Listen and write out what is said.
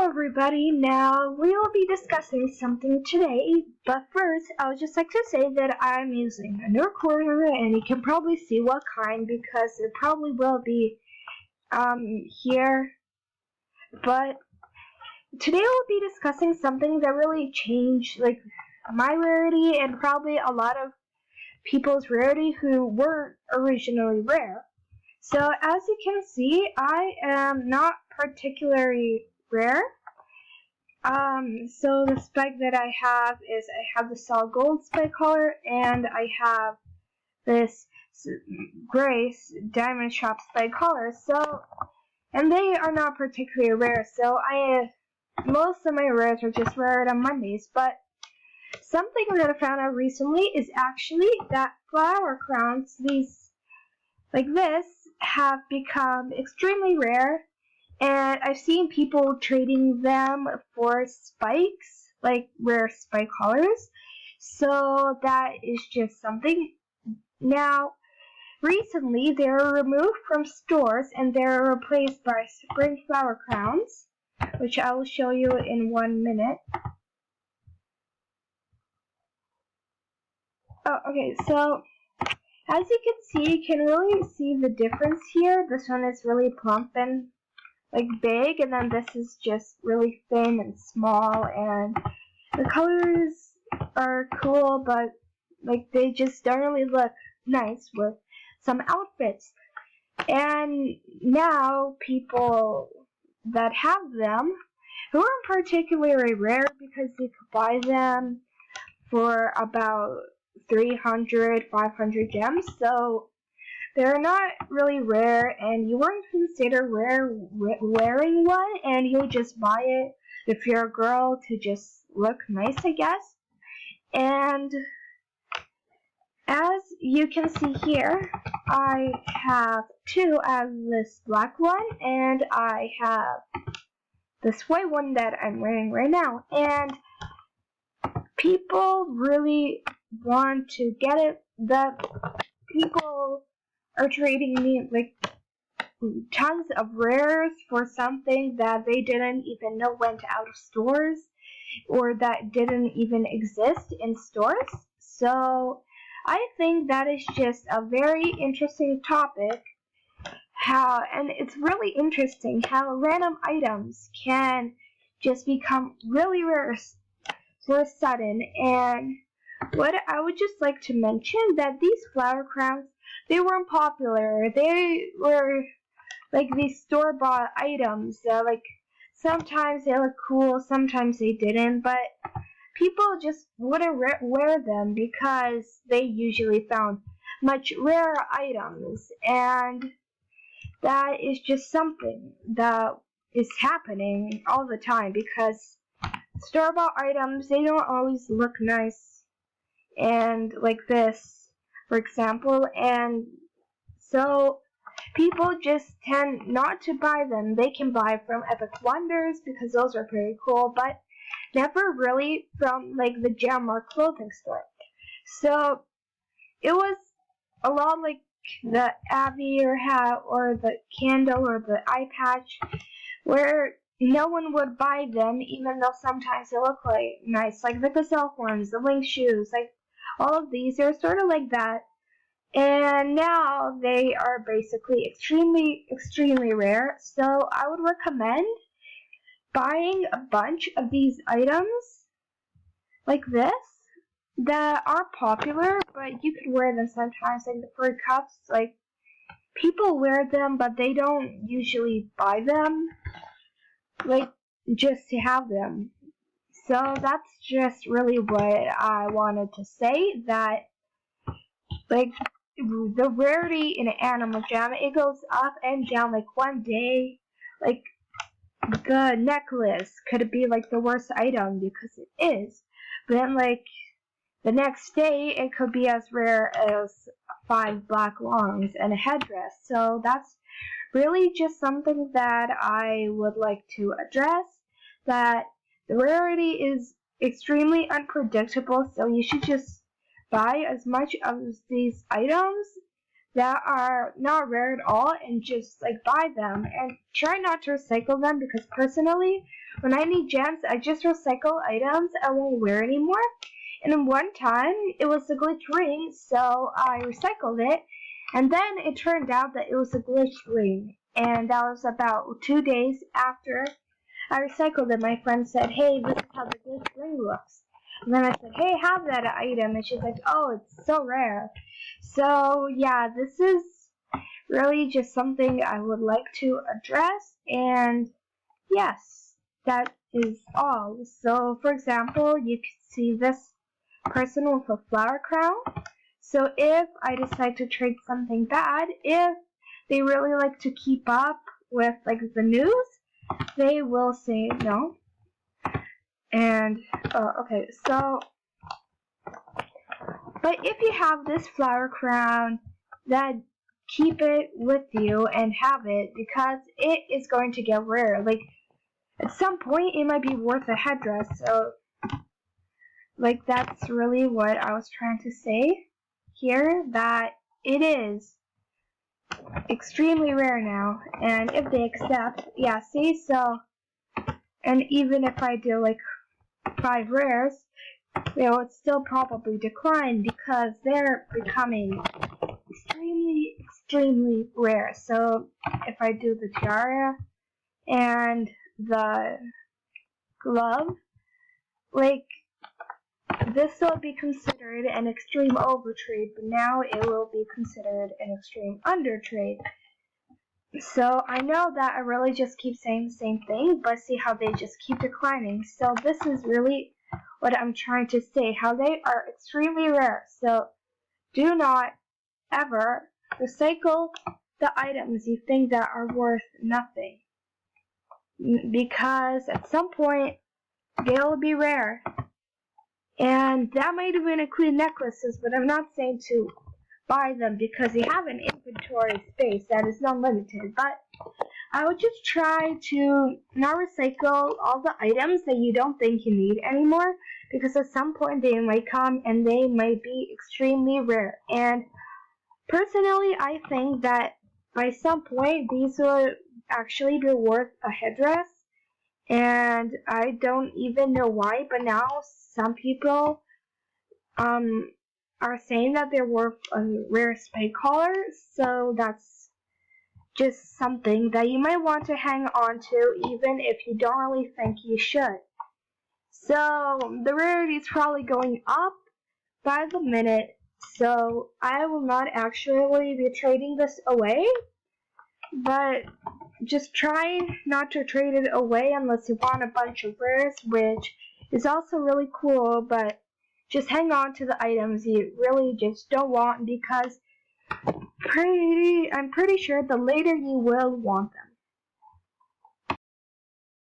everybody, now we will be discussing something today, but first I would just like to say that I'm using a new recorder and you can probably see what kind because it probably will be here, but today we'll be discussing something that really changed my rarity and probably a lot of people's rarity who weren't originally rare. So as you can see, I am not particularly rare. So the spike that I have is I have the solid gold spike color and I have this gray diamond shop spike color. So, and they are not particularly rare. So most of my rares are just rare on Mondays. But something that I found out recently is actually that flower crowns, these like this, have become extremely rare. And I've seen people trading them for spikes, like rare spike colors. So that is just something. Now, recently they were removed from stores and they're replaced by spring flower crowns, which I will show you in 1 minute. Oh, okay, so as you can see, you can really see the difference here. This one is really plump and big, and then this is just really thin and small, and the colors are cool, but they just don't really look nice with some outfits. And now people that have them, who aren't particularly rare because you could buy them for about 300, 500 gems, so they're not really rare, and you wouldn't consider wearing one, and you'll just buy it if you're a girl to just look nice, I guess. And as you can see here, I have two. I have this black one, and I have this white one that I'm wearing right now. And people really want to get it. People are trading me tons of rares for something that they didn't even know went out of stores or that didn't even exist in stores. So I think that is just a very interesting topic, and it's really interesting how random items can just become really rare for a sudden. And what I would just like to mention that these flower crowns, they weren't popular. They were these store-bought items. Sometimes they look cool, sometimes they didn't, but people just wouldn't wear them because they usually found much rarer items. And that is just something that is happening all the time because store-bought items, they don't always look nice and like this, for example, and so people just tend not to buy them. They can buy from Epic Wonders because those are pretty cool, but never really from the gem or clothing store. So it was a lot like the aviator hat or the candle or the eye patch, where no one would buy them, even though sometimes they look nice, like the gazelle horns, the winged shoes, all of these are sort of like that. And now they are basically extremely rare. So I would recommend buying a bunch of these items like this that are popular, but you could wear them sometimes, like the fur cuffs. People wear them, but they don't usually buy them, just to have them. So that's just really what I wanted to say, that the rarity in an Animal Jam, it goes up and down. One day, the necklace could be the worst item because it is, but then the next day it could be as rare as 5 black longs and a headdress. So that's really just something that I would like to address, that the rarity is extremely unpredictable, so you should just buy as much of these items that are not rare at all and just like buy them and try not to recycle them, because personally, when I need gems, I just recycle items I won't wear anymore. And then one time it was a glitch ring, so I recycled it, and then it turned out that it was a glitch ring, and that was about 2 days after I recycled it. My friend said, "Hey, this is how the glitch ring looks." And then I said, "Hey, have that item," and she's like, "Oh, it's so rare." So yeah, this is really just something I would like to address, and yes, that is all. So for example, you can see this person with a flower crown. So if I decide to trade something bad, if they really like to keep up with like the news, they will say no. And okay, so but if you have this flower crown, then keep it with you and have it, because it is going to get rare. Like at some point it might be worth a headdress. So like that's really what I was trying to say here, that it is extremely rare now. And if they accept, yeah, see, so, and even if I do like 5 rares, they would still probably decline because they're becoming extremely rare. So if I do the tiara and the glove, like this will be considered an extreme overtrade, but now it will be considered an extreme undertrade. So I know that I really just keep saying the same thing, but see how they just keep declining. So this is really what I'm trying to say, how they are extremely rare. So do not ever recycle the items you think that are worth nothing, because at some point they'll be rare. And that might even include necklaces, but I'm not saying to buy them because you have an inventory space that is not limited. But I would just try to not recycle all the items that you don't think you need anymore, because at some point they might come and they might be extremely rare. And personally, I think that by some point these will actually be worth a headdress. And I don't even know why, but now some people are saying that they're worth a rare spade collar, so that's just something that you might want to hang on to, even if you don't really think you should. So the rarity is probably going up by the minute, so I will not actually be trading this away, but just try not to trade it away unless you want a bunch of rares, which is also really cool, but just hang on to the items you really just don't want, because I'm pretty sure the later you will want them.